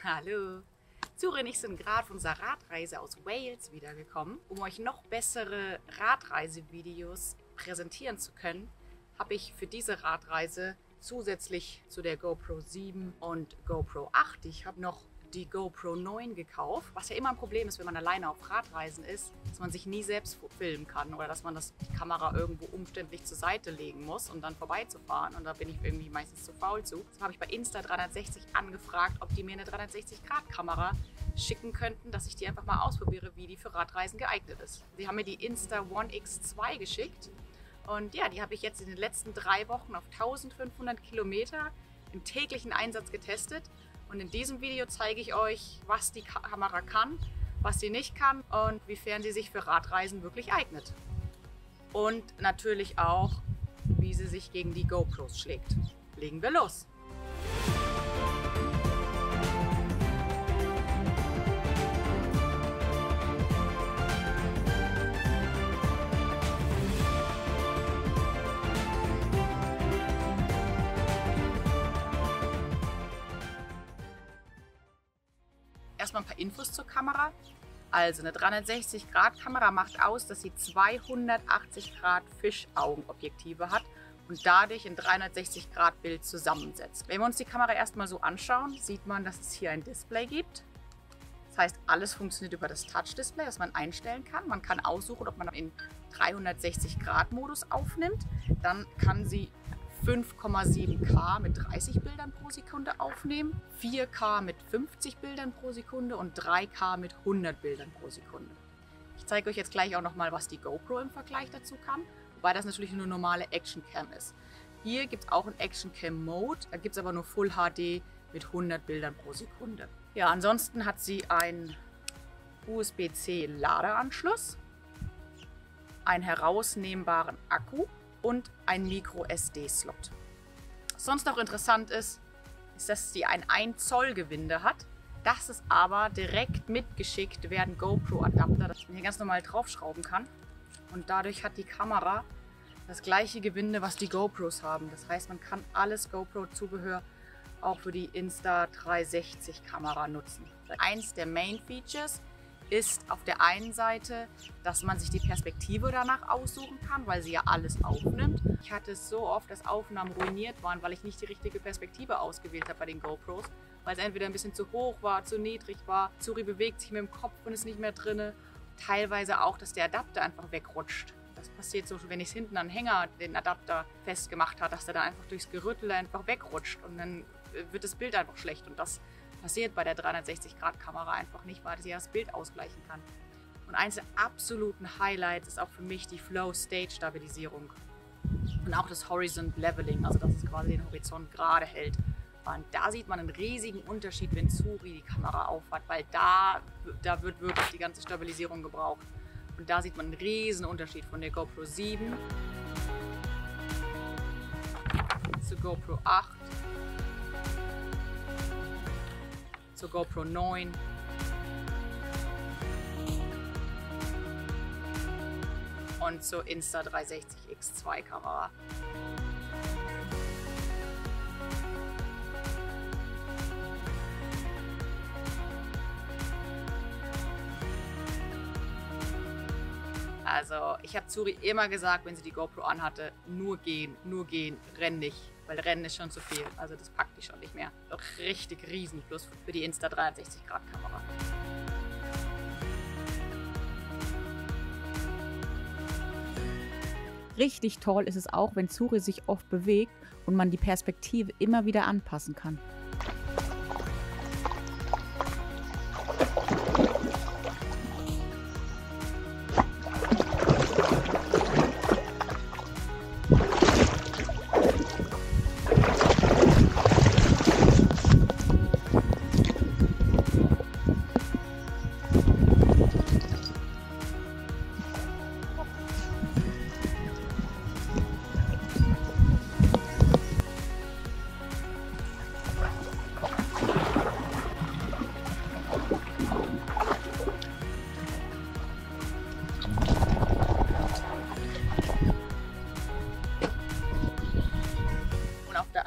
Hallo! Zuri und ich sind gerade von unserer Radreise aus Wales wiedergekommen. Um euch noch bessere Radreisevideos präsentieren zu können, habe ich für diese Radreise zusätzlich zu der GoPro 7 und GoPro 8, ich habe noch die GoPro 9 gekauft, was ja immer ein Problem ist, wenn man alleine auf Radreisen ist, dass man sich nie selbst filmen kann oder dass man die Kamera irgendwo umständlich zur Seite legen muss, um dann vorbeizufahren, und da bin ich irgendwie meistens zu faul zu. Deshalb habe ich bei Insta360 angefragt, ob die mir eine 360-Grad-Kamera schicken könnten, dass ich die einfach mal ausprobiere, wie die für Radreisen geeignet ist. Sie haben mir die Insta1 X2 geschickt und ja, die habe ich jetzt in den letzten 3 Wochen auf 1500 Kilometer im täglichen Einsatz getestet. Und in diesem Video zeige ich euch, was die Kamera kann, was sie nicht kann und wiefern sie sich für Radreisen wirklich eignet. Und natürlich auch, wie sie sich gegen die GoPros schlägt. Legen wir los! Erstmal ein paar Infos zur Kamera. Also eine 360-Grad-Kamera macht aus, dass sie 280 Grad Fischaugenobjektive hat und dadurch ein 360-Grad-Bild zusammensetzt. Wenn wir uns die Kamera erstmal so anschauen, sieht man, dass es hier ein Display gibt. Das heißt, alles funktioniert über das Touch-Display, das man einstellen kann. Man kann aussuchen, ob man im 360-Grad-Modus aufnimmt. Dann kann sie 5,7K mit 30 Bildern pro Sekunde aufnehmen, 4K mit 50 Bildern pro Sekunde und 3K mit 100 Bildern pro Sekunde. Ich zeige euch jetzt gleich auch nochmal, was die GoPro im Vergleich dazu kann, wobei das natürlich nur normale Action Cam ist. Hier gibt es auch einen Action Cam Mode, da gibt es aber nur Full HD mit 100 Bildern pro Sekunde. Ja, ansonsten hat sie einen USB-C Ladeanschluss, einen herausnehmbaren Akku und ein Micro-SD-Slot. Was sonst noch interessant ist, dass sie ein 1 Zoll Gewinde hat. Das ist aber direkt mitgeschickt werden GoPro-Adapter, dass man hier ganz normal draufschrauben kann. Und dadurch hat die Kamera das gleiche Gewinde, was die GoPros haben. Das heißt, man kann alles GoPro-Zubehör auch für die Insta360-Kamera nutzen. Eins der Main-Features ist auf der einen Seite, dass man sich die Perspektive danach aussuchen kann, weil sie ja alles aufnimmt. Ich hatte es so oft, dass Aufnahmen ruiniert waren, weil ich nicht die richtige Perspektive ausgewählt habe bei den GoPros, weil es entweder ein bisschen zu hoch war, zu niedrig war, Zuri bewegt sich mit dem Kopf und ist nicht mehr drin. Teilweise auch, dass der Adapter einfach wegrutscht. Das passiert so, wenn ich es hinten an den Hänger den Adapter festgemacht habe, dass der dann einfach durchs Gerüttel einfach wegrutscht und dann wird das Bild einfach schlecht, und das passiert bei der 360-Grad-Kamera einfach nicht, weil sie das Bild ausgleichen kann. Und eines der absoluten Highlights ist auch für mich die Flow-State-Stabilisierung und auch das Horizon Leveling, also dass es quasi den Horizont gerade hält. Und da sieht man einen riesigen Unterschied, wenn Zuri die Kamera aufhat, weil da wird wirklich die ganze Stabilisierung gebraucht. Und da sieht man einen riesen Unterschied von der GoPro 7 zur GoPro 8. Zur GoPro 9 und zur Insta360 X2 Kamera. Also ich habe Zuri immer gesagt, wenn sie die GoPro anhatte, nur gehen, renn nicht. Weil Rennen ist schon zu viel, also das packt die schon nicht mehr. Doch richtig riesen Plus für die Insta360-Grad-Kamera. Richtig toll ist es auch, wenn Zuri sich oft bewegt und man die Perspektive immer wieder anpassen kann.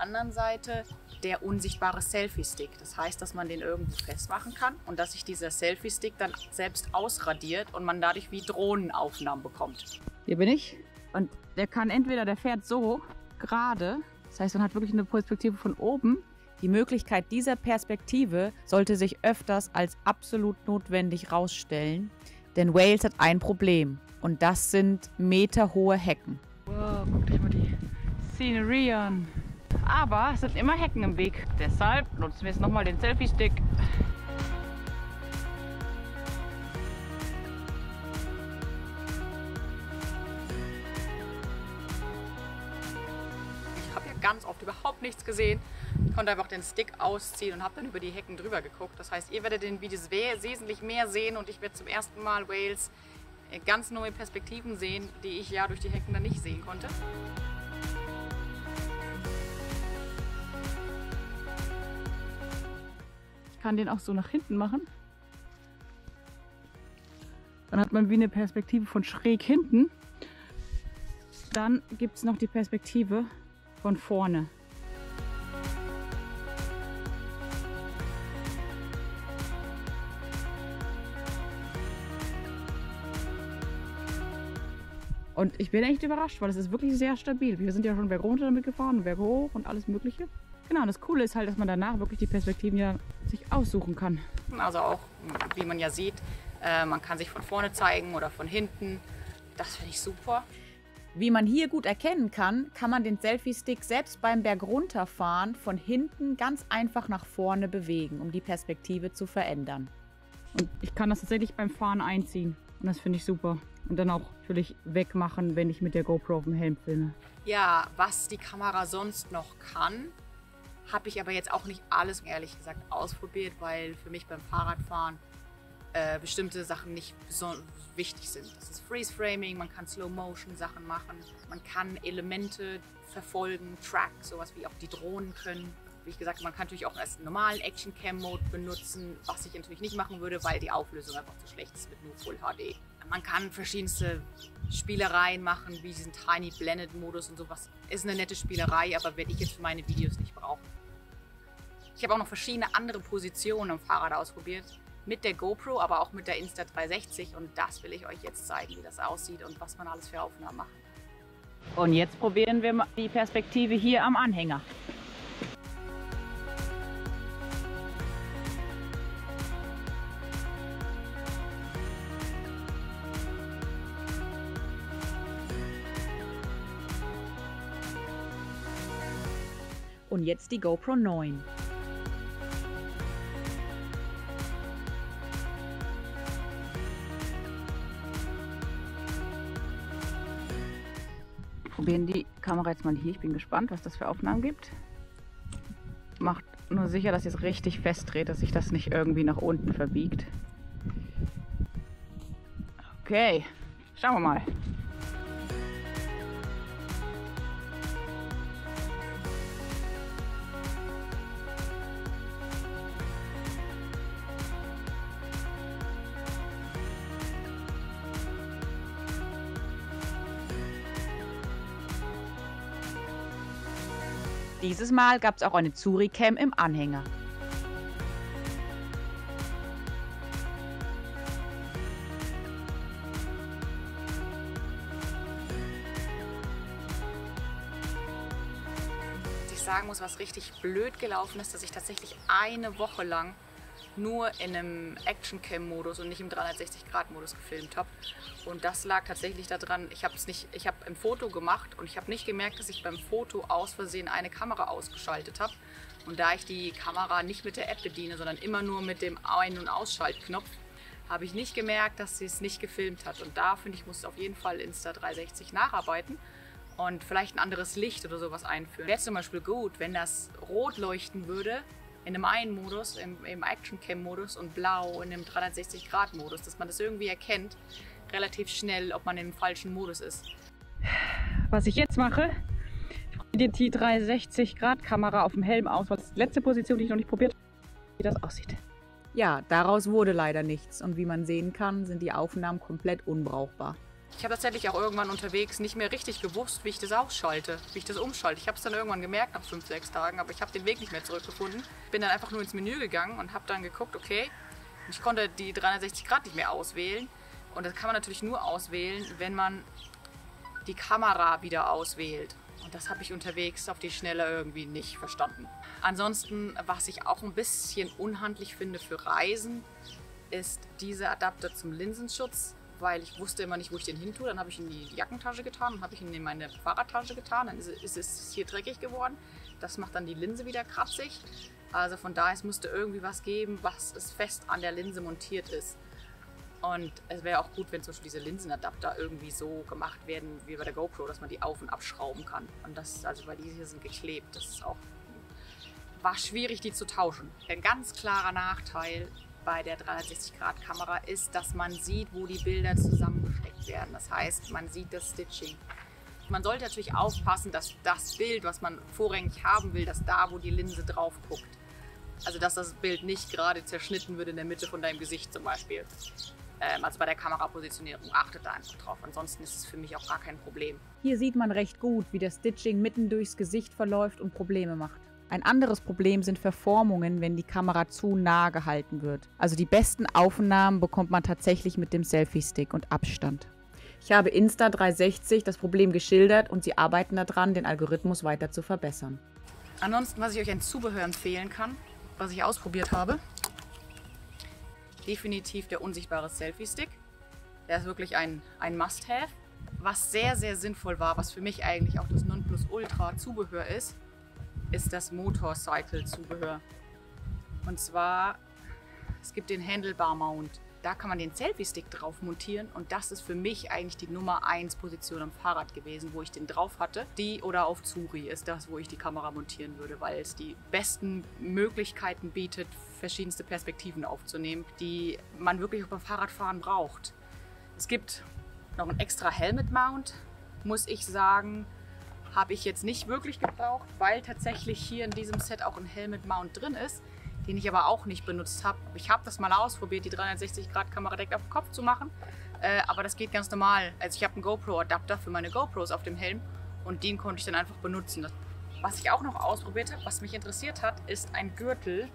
anderen Seite der unsichtbare Selfie-Stick. Das heißt, dass man den irgendwo festmachen kann und dass sich dieser Selfie-Stick dann selbst ausradiert und man dadurch wie Drohnenaufnahmen bekommt. Hier bin ich. Und der fährt so gerade. Das heißt, man hat wirklich eine Perspektive von oben. Die Möglichkeit dieser Perspektive sollte sich öfters als absolut notwendig herausstellen. Denn Wales hat ein Problem. Und das sind meterhohe Hecken. Wow, guckt euch mal die Szenerie an. Aber es sind immer Hecken im Weg. Deshalb nutzen wir jetzt nochmal den Selfie-Stick. Ich habe ja ganz oft überhaupt nichts gesehen. Ich konnte einfach den Stick ausziehen und habe dann über die Hecken drüber geguckt. Das heißt, ihr werdet in den Videos wesentlich mehr sehen und ich werde zum ersten Mal Wales ganz neue Perspektiven sehen, die ich ja durch die Hecken dann nicht sehen konnte. Ich kann den auch so nach hinten machen. Dann hat man wie eine Perspektive von schräg hinten. Dann gibt es noch die Perspektive von vorne. Und ich bin echt überrascht, weil es ist wirklich sehr stabil. Wir sind ja schon Berg runter damit gefahren, Berg hoch und alles Mögliche. Genau, und das Coole ist halt, dass man danach wirklich die Perspektiven ja sich aussuchen kann. Also auch, wie man ja sieht, man kann sich von vorne zeigen oder von hinten. Das finde ich super. Wie man hier gut erkennen kann, kann man den Selfie-Stick selbst beim Berg runterfahren von hinten ganz einfach nach vorne bewegen, um die Perspektive zu verändern. Und ich kann das tatsächlich beim Fahren einziehen. Und das finde ich super. Und dann auch natürlich wegmachen, wenn ich mit der GoPro auf dem Helm filme. Ja, was die Kamera sonst noch kann, habe ich aber jetzt auch nicht alles, ehrlich gesagt, ausprobiert, weil für mich beim Fahrradfahren bestimmte Sachen nicht so wichtig sind. Das ist Freeze-Framing, man kann Slow-Motion-Sachen machen, man kann Elemente verfolgen, Track, sowas wie auch die Drohnen können. Wie ich gesagt habe, man kann natürlich auch als normalen Action-Cam-Mode benutzen, was ich natürlich nicht machen würde, weil die Auflösung einfach zu schlecht ist mit nur Full HD. Man kann verschiedenste Spielereien machen, wie diesen Tiny Blended-Modus und sowas. Ist eine nette Spielerei, aber werde ich jetzt für meine Videos nicht brauchen. Ich habe auch noch verschiedene andere Positionen am Fahrrad ausprobiert. Mit der GoPro, aber auch mit der Insta360. Und das will ich euch jetzt zeigen, wie das aussieht und was man alles für Aufnahmen machen kann. Und jetzt probieren wir mal die Perspektive hier am Anhänger. Und jetzt die GoPro 9. Probieren die Kamera jetzt mal hier. Ich bin gespannt, was das für Aufnahmen gibt. Macht nur sicher, dass ihr es richtig festdreht, dass sich das nicht irgendwie nach unten verbiegt. Okay, schauen wir mal. Dieses Mal gab es auch eine Zuri-Cam im Anhänger. Was ich sagen muss, was richtig blöd gelaufen ist, dass ich tatsächlich eine Woche lang nur in einem Action-Cam-Modus und nicht im 360-Grad-Modus gefilmt habe. Und das lag tatsächlich daran, ich habe ein Foto gemacht und ich habe nicht gemerkt, dass ich beim Foto aus Versehen eine Kamera ausgeschaltet habe. Und da ich die Kamera nicht mit der App bediene, sondern immer nur mit dem Ein- und Ausschaltknopf, habe ich nicht gemerkt, dass sie es nicht gefilmt hat. Und da, finde ich, muss auf jeden Fall Insta360 nacharbeiten und vielleicht ein anderes Licht oder sowas einführen. Wäre zum Beispiel gut, wenn das rot leuchten würde, in einem einen Modus, im Action-Cam-Modus und blau in einem 360-Grad-Modus, dass man das irgendwie erkennt, relativ schnell, ob man im falschen Modus ist. Was ich jetzt mache, ich probiere die 360-Grad-Kamera auf dem Helm aus, weil das ist die letzte Position, die ich noch nicht probiert habe, wie das aussieht. Ja, daraus wurde leider nichts und wie man sehen kann, sind die Aufnahmen komplett unbrauchbar. Ich habe tatsächlich auch irgendwann unterwegs nicht mehr richtig gewusst, wie ich das ausschalte, wie ich das umschalte. Ich habe es dann irgendwann gemerkt nach 5, 6 Tagen, aber ich habe den Weg nicht mehr zurückgefunden. Bin dann einfach nur ins Menü gegangen und habe dann geguckt, okay, ich konnte die 360 Grad nicht mehr auswählen. Und das kann man natürlich nur auswählen, wenn man die Kamera wieder auswählt. Und das habe ich unterwegs auf die Schnelle irgendwie nicht verstanden. Ansonsten, was ich auch ein bisschen unhandlich finde für Reisen, ist dieser Adapter zum Linsenschutz, weil ich wusste immer nicht, wo ich den hin tue. Dann habe ich ihn in die Jackentasche getan, dann habe ich ihn in meine Fahrradtasche getan, dann ist es hier dreckig geworden. Das macht dann die Linse wieder kratzig. Also von daher, es müsste irgendwie was geben, was es fest an der Linse montiert ist. Und es wäre auch gut, wenn zum Beispiel diese Linsenadapter irgendwie so gemacht werden wie bei der GoPro, dass man die auf- und abschrauben kann. Und das, also weil die hier sind geklebt, das ist auch, war schwierig, die zu tauschen. Ein ganz klarer Nachteil bei der 360-Grad-Kamera ist, dass man sieht, wo die Bilder zusammengesteckt werden. Das heißt, man sieht das Stitching. Man sollte natürlich aufpassen, dass das Bild, was man vorrangig haben will, dass da, wo die Linse drauf guckt, also dass das Bild nicht gerade zerschnitten wird in der Mitte von deinem Gesicht zum Beispiel. Also bei der Kamerapositionierung, achtet da einfach drauf. Ansonsten ist es für mich auch gar kein Problem. Hier sieht man recht gut, wie das Stitching mitten durchs Gesicht verläuft und Probleme macht. Ein anderes Problem sind Verformungen, wenn die Kamera zu nah gehalten wird. Also die besten Aufnahmen bekommt man tatsächlich mit dem Selfie-Stick und Abstand. Ich habe Insta360 das Problem geschildert und sie arbeiten daran, den Algorithmus weiter zu verbessern. Ansonsten, was ich euch an Zubehör empfehlen kann, was ich ausprobiert habe, definitiv der unsichtbare Selfie-Stick. Der ist wirklich ein Must-Have. Was sehr, sehr sinnvoll war, was für mich eigentlich auch das Nonplusultra-Zubehör ist das Motorcycle-Zubehör. Und zwar, es gibt den Handlebar-Mount. Da kann man den Selfie-Stick drauf montieren und das ist für mich eigentlich die Nummer 1 Position am Fahrrad gewesen, wo ich den drauf hatte. Die oder auf Zuri ist das, wo ich die Kamera montieren würde, weil es die besten Möglichkeiten bietet, verschiedenste Perspektiven aufzunehmen, die man wirklich auch beim Fahrradfahren braucht. Es gibt noch einen extra Helmet-Mount, muss ich sagen, habe ich jetzt nicht wirklich gebraucht, weil tatsächlich hier in diesem Set auch ein Helmet-Mount drin ist, den ich aber auch nicht benutzt habe. Ich habe das mal ausprobiert, die 360-Grad-Kamera direkt auf den Kopf zu machen, aber das geht ganz normal. Also ich habe einen GoPro-Adapter für meine GoPros auf dem Helm und den konnte ich dann einfach benutzen. Was ich auch noch ausprobiert habe, was mich interessiert hat, ist ein Gürtel.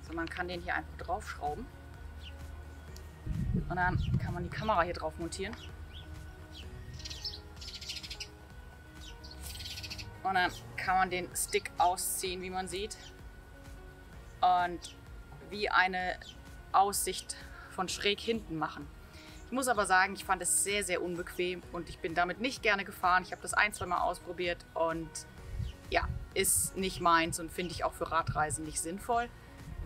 So, man kann den hier einfach draufschrauben. Und dann kann man die Kamera hier drauf montieren. Und dann kann man den Stick ausziehen, wie man sieht. Und wie eine Aussicht von schräg hinten machen. Ich muss aber sagen, ich fand es sehr, sehr unbequem und ich bin damit nicht gerne gefahren. Ich habe das 1-2 Mal ausprobiert und ja, ist nicht meins und finde ich auch für Radreisen nicht sinnvoll,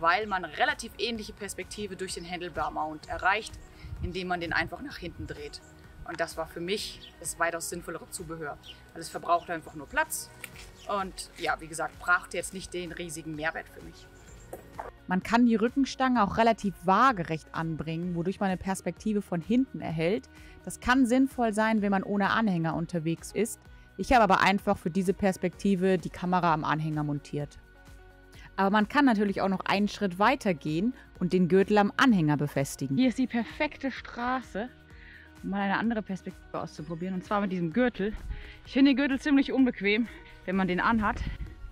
weil man eine relativ ähnliche Perspektive durch den Handlebar-Mount erreicht, indem man den einfach nach hinten dreht. Und das war für mich das weitaus sinnvollere Zubehör. Weil es verbraucht einfach nur Platz und ja, wie gesagt, brachte jetzt nicht den riesigen Mehrwert für mich. Man kann die Rückenstange auch relativ waagerecht anbringen, wodurch man eine Perspektive von hinten erhält. Das kann sinnvoll sein, wenn man ohne Anhänger unterwegs ist. Ich habe aber einfach für diese Perspektive die Kamera am Anhänger montiert. Aber man kann natürlich auch noch einen Schritt weiter gehen und den Gürtel am Anhänger befestigen. Hier ist die perfekte Straße, um mal eine andere Perspektive auszuprobieren, und zwar mit diesem Gürtel. Ich finde den Gürtel ziemlich unbequem, wenn man den anhat,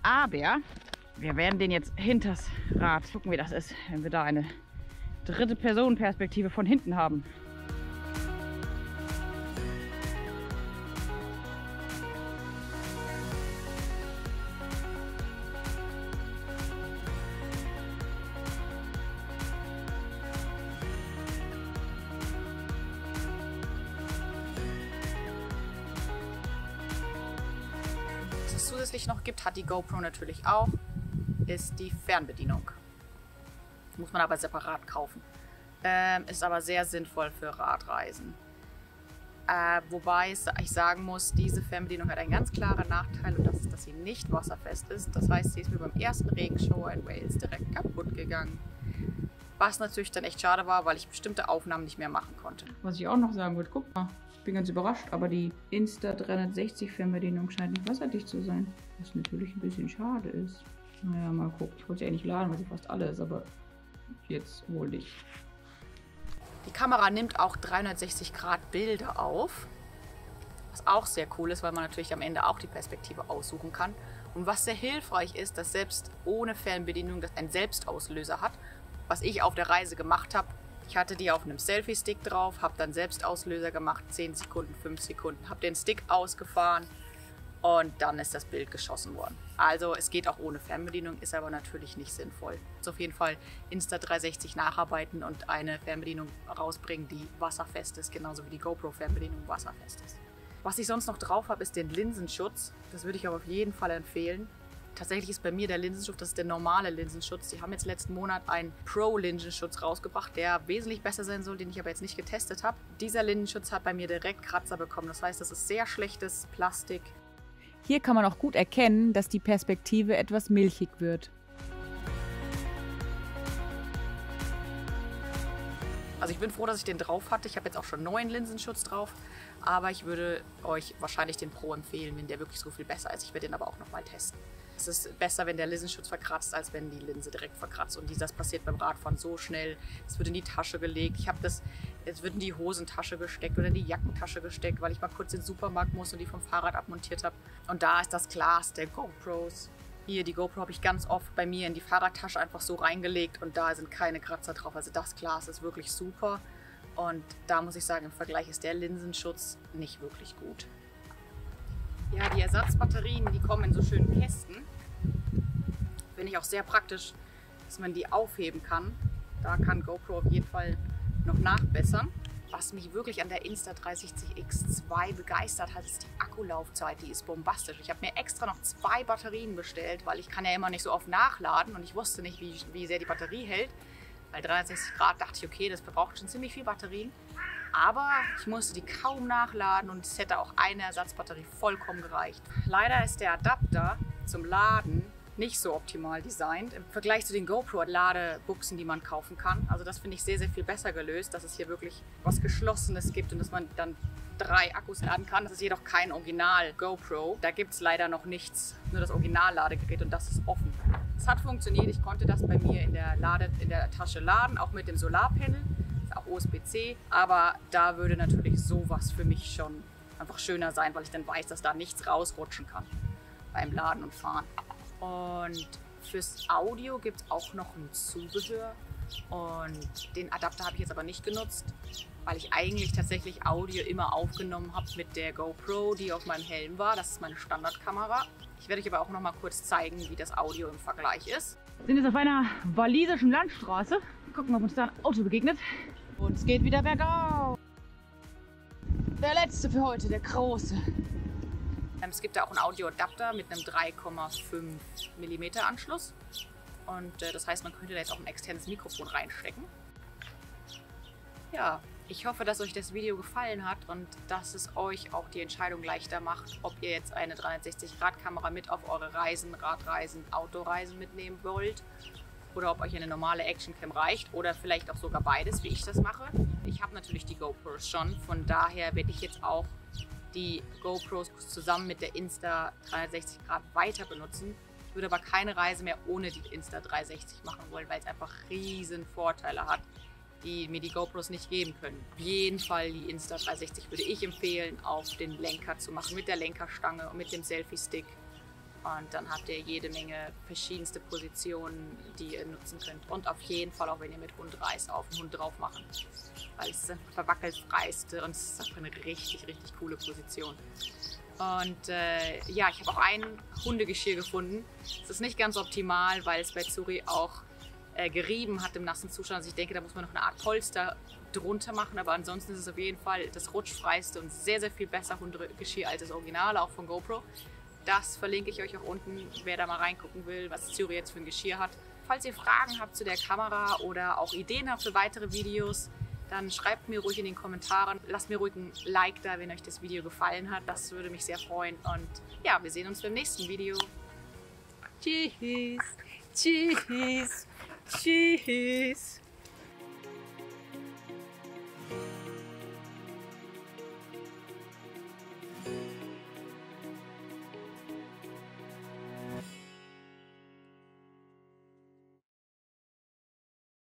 aber wir werden den jetzt hinters Rad gucken, wie das ist, wenn wir da eine dritte Personenperspektive von hinten haben. Was es zusätzlich noch gibt, hat die GoPro natürlich auch, ist die Fernbedienung. Muss man aber separat kaufen. Ist aber sehr sinnvoll für Radreisen. Wobei ich sagen muss, diese Fernbedienung hat einen ganz klaren Nachteil und das ist, dass sie nicht wasserfest ist. Das heißt, sie ist mir beim ersten Regenschauer in Wales direkt kaputt gegangen. Was natürlich dann echt schade war, weil ich bestimmte Aufnahmen nicht mehr machen konnte. Was ich auch noch sagen wollte, guck mal, ich bin ganz überrascht, aber die Insta360 Fernbedienung scheint nicht wasserdicht zu sein. Was natürlich ein bisschen schade ist. Naja, mal gucken. Ich wollte sie eigentlich laden, weil sie fast alle ist, aber jetzt wohl nicht. Die Kamera nimmt auch 360 Grad Bilder auf, was auch sehr cool ist, weil man natürlich am Ende auch die Perspektive aussuchen kann. Und was sehr hilfreich ist, dass selbst ohne Fernbedienung das einen Selbstauslöser hat, was ich auf der Reise gemacht habe. Ich hatte die auf einem Selfie-Stick drauf, habe dann Selbstauslöser gemacht, 10 Sekunden, 5 Sekunden, habe den Stick ausgefahren und dann ist das Bild geschossen worden. Also es geht auch ohne Fernbedienung, ist aber natürlich nicht sinnvoll. Ist auf jeden Fall Insta360 nacharbeiten und eine Fernbedienung rausbringen, die wasserfest ist, genauso wie die GoPro-Fernbedienung wasserfest ist. Was ich sonst noch drauf habe, ist den Linsenschutz. Das würde ich aber auf jeden Fall empfehlen. Tatsächlich ist bei mir der Linsenschutz, das ist der normale Linsenschutz. Die haben jetzt letzten Monat einen Pro-Linsenschutz rausgebracht, der wesentlich besser sein soll, den ich aber jetzt nicht getestet habe. Dieser Linsenschutz hat bei mir direkt Kratzer bekommen. Das heißt, das ist sehr schlechtes Plastik. Hier kann man auch gut erkennen, dass die Perspektive etwas milchig wird. Also ich bin froh, dass ich den drauf hatte. Ich habe jetzt auch schon neuen Linsenschutz drauf. Aber ich würde euch wahrscheinlich den Pro empfehlen, wenn der wirklich so viel besser ist. Ich werde den aber auch nochmal testen. Es ist besser, wenn der Linsenschutz verkratzt, als wenn die Linse direkt verkratzt. Und das passiert beim Radfahren so schnell. Es wird in die Tasche gelegt. Es wird in die Hosentasche gesteckt oder in die Jackentasche gesteckt, weil ich mal kurz in den Supermarkt muss und die vom Fahrrad abmontiert habe. Und da ist das Glas der GoPros. Hier, die GoPro habe ich ganz oft bei mir in die Fahrradtasche einfach so reingelegt und da sind keine Kratzer drauf. Also das Glas ist wirklich super. Und da muss ich sagen, im Vergleich ist der Linsenschutz nicht wirklich gut. Ja, die Ersatzbatterien, die kommen in so schönen Kästen. Finde ich auch sehr praktisch, dass man die aufheben kann. Da kann GoPro auf jeden Fall noch nachbessern. Was mich wirklich an der Insta360X2 begeistert hat, ist die Akkulaufzeit. Die ist bombastisch. Ich habe mir extra noch 2 Batterien bestellt, weil ich kann ja immer nicht so oft nachladen und ich wusste nicht, wie sehr die Batterie hält. Bei 360 Grad dachte ich, okay, das verbraucht schon ziemlich viel Batterien. Aber ich musste die kaum nachladen und es hätte auch eine Ersatzbatterie vollkommen gereicht. Leider ist der Adapter zum Laden nicht so optimal designt im Vergleich zu den GoPro-Ladebuchsen, die man kaufen kann. Also das finde ich sehr, sehr viel besser gelöst, dass es hier wirklich was Geschlossenes gibt und dass man dann 3 Akkus laden kann. Das ist jedoch kein Original GoPro. Da gibt es leider noch nichts, nur das Original-Ladegerät und das ist offen. Es hat funktioniert, ich konnte das bei mir in der Tasche laden, auch mit dem Solarpanel, ist auch USB-C, aber da würde natürlich sowas für mich schon einfach schöner sein, weil ich dann weiß, dass da nichts rausrutschen kann beim Laden und Fahren. Und fürs Audio gibt es auch noch ein Zubehör und den Adapter habe ich jetzt aber nicht genutzt, weil ich eigentlich tatsächlich Audio immer aufgenommen habe mit der GoPro, die auf meinem Helm war. Das ist meine Standardkamera. Ich werde euch aber auch noch mal kurz zeigen, wie das Audio im Vergleich ist. Wir sind jetzt auf einer walisischen Landstraße. Gucken, ob uns da ein Auto begegnet. Und es geht wieder bergauf. Der letzte für heute, der große. Es gibt da auch einen Audioadapter mit einem 3,5 mm Anschluss. Und das heißt, man könnte da jetzt auch ein externes Mikrofon reinstecken. Ja, ich hoffe, dass euch das Video gefallen hat und dass es euch auch die Entscheidung leichter macht, ob ihr jetzt eine 360-Grad-Kamera mit auf eure Reisen, Radreisen, Autoreisen mitnehmen wollt oder ob euch eine normale Actioncam reicht oder vielleicht auch sogar beides, wie ich das mache. Ich habe natürlich die GoPros schon, von daher werde ich jetzt auch die GoPros zusammen mit der Insta360 Grad weiter benutzen. Ich würde aber keine Reise mehr ohne die Insta360 machen wollen, weil es einfach riesen Vorteile hat, die mir die GoPros nicht geben können. Auf jeden Fall die Insta360 würde ich empfehlen, auf den Lenker zu machen, mit der Lenkerstange und mit dem Selfie-Stick. Und dann habt ihr jede Menge verschiedenste Positionen, die ihr nutzen könnt. Und auf jeden Fall auch, wenn ihr mit Hund reist, auf den Hund drauf machen. Weil es ist das verwackelfreiste und es ist einfach eine richtig, richtig coole Position. Und ja, ich habe auch ein Hundegeschirr gefunden. Es ist nicht ganz optimal, weil es bei Zuri auch gerieben hat im nassen Zustand. Also ich denke, da muss man noch eine Art Polster drunter machen. Aber ansonsten ist es auf jeden Fall das rutschfreiste und sehr, sehr viel besser Hundegeschirr als das Originale, auch von GoPro. Das verlinke ich euch auch unten, wer da mal reingucken will, was Zuri jetzt für ein Geschirr hat. Falls ihr Fragen habt zu der Kamera oder auch Ideen habt für weitere Videos, dann schreibt mir ruhig in den Kommentaren. Lasst mir ruhig ein Like da, wenn euch das Video gefallen hat. Das würde mich sehr freuen. Und ja, wir sehen uns beim nächsten Video. Tschüss. Tschüss. Tschüss.